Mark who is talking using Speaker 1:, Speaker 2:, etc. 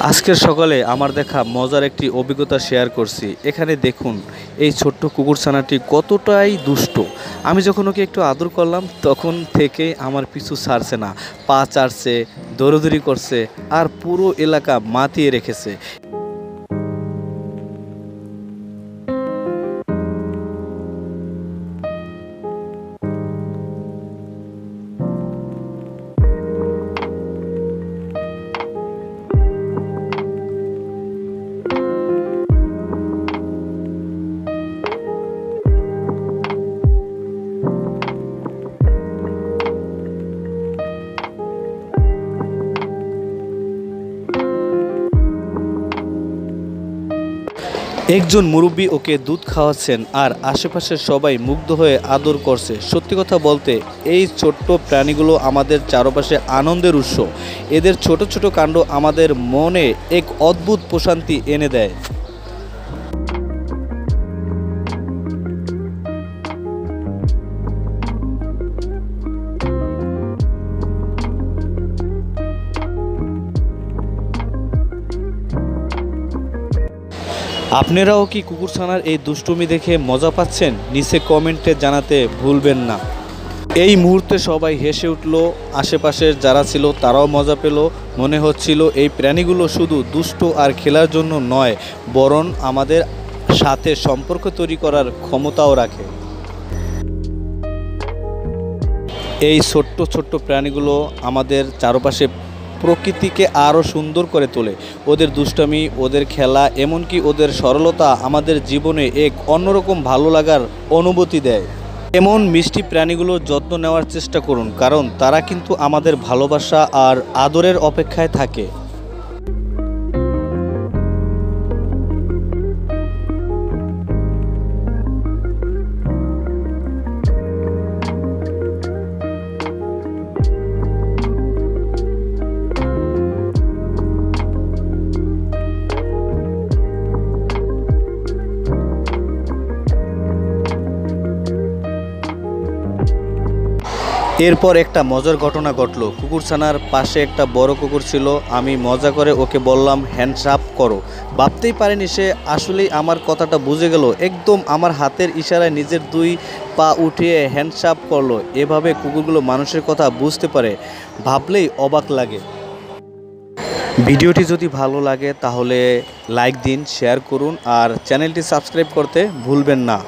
Speaker 1: আজকের সকালে আমার দেখা মজার একটি অভিজ্ঞতা শেয়ার করছি। এখানে দেখুন এই ছোট্ট কুকুরছানাটি কতটাই দুষ্ট। আমি যখন ওকে একটু আদর করলাম তখন থেকে আমার পিছু ছাড়ছে না, পা চাটছে, দৌড়াদৌড়ি করছে আর পুরো এলাকা মাতিয়ে রেখেছে। একজন মুরব্বী ওকে দুধ খাওয়াচ্ছেন আর আশেপাশের সবাই মুগ্ধ হয়ে আদর করছে। সত্যি কথা বলতে এই ছোট্ট প্রাণীগুলো আমাদের চারপাশে আনন্দের উৎস। এদের ছোট ছোট কাণ্ড আমাদের মনে এক অদ্ভুত প্রশান্তি এনে দেয়। আপনারাও কি কুকুরছানার এই দুষ্টুমি দেখে মজা পাচ্ছেন? নিচে কমেন্টে জানাতে ভুলবেন না। এই মুহূর্তে সবাই হেসে উঠল, আশেপাশের যারা ছিল তারাও মজা পেল। মনে হচ্ছিল এই প্রাণীগুলো শুধু দুষ্ট আর খেলার জন্য নয়, বরং আমাদের সাথে সম্পর্ক তৈরি করার ক্ষমতাও রাখে। এই ছোট্ট ছোট্ট প্রাণীগুলো আমাদের চারপাশে প্রকৃতিকে আরও সুন্দর করে তোলে। ওদের দুষ্টামি, ওদের খেলা, এমনকি ওদের সরলতা আমাদের জীবনে এক অন্যরকম ভালো লাগার অনুভূতি দেয়। এমন মিষ্টি প্রাণীগুলোর যত্ন নেওয়ার চেষ্টা করুন, কারণ তারা কিন্তু আমাদের ভালোবাসা আর আদরের অপেক্ষায় থাকে। এরপর একটা মজার ঘটনা ঘটলো। কুকুরছানার পাশে একটা বড় কুকুর ছিল। আমি মজা করে ওকে বললাম হ্যান্ডস করো। ভাবতেই পারিনি সে আসলেই আমার কথাটা বুঝে গেল। একদম আমার হাতের ইশারায় নিজের দুই পা উঠিয়ে হ্যান্ডস করলো। এভাবে কুকুরগুলো মানুষের কথা বুঝতে পারে, ভাবলেই অবাক লাগে। ভিডিওটি যদি ভালো লাগে তাহলে লাইক দিন, শেয়ার করুন আর চ্যানেলটি সাবস্ক্রাইব করতে ভুলবেন না।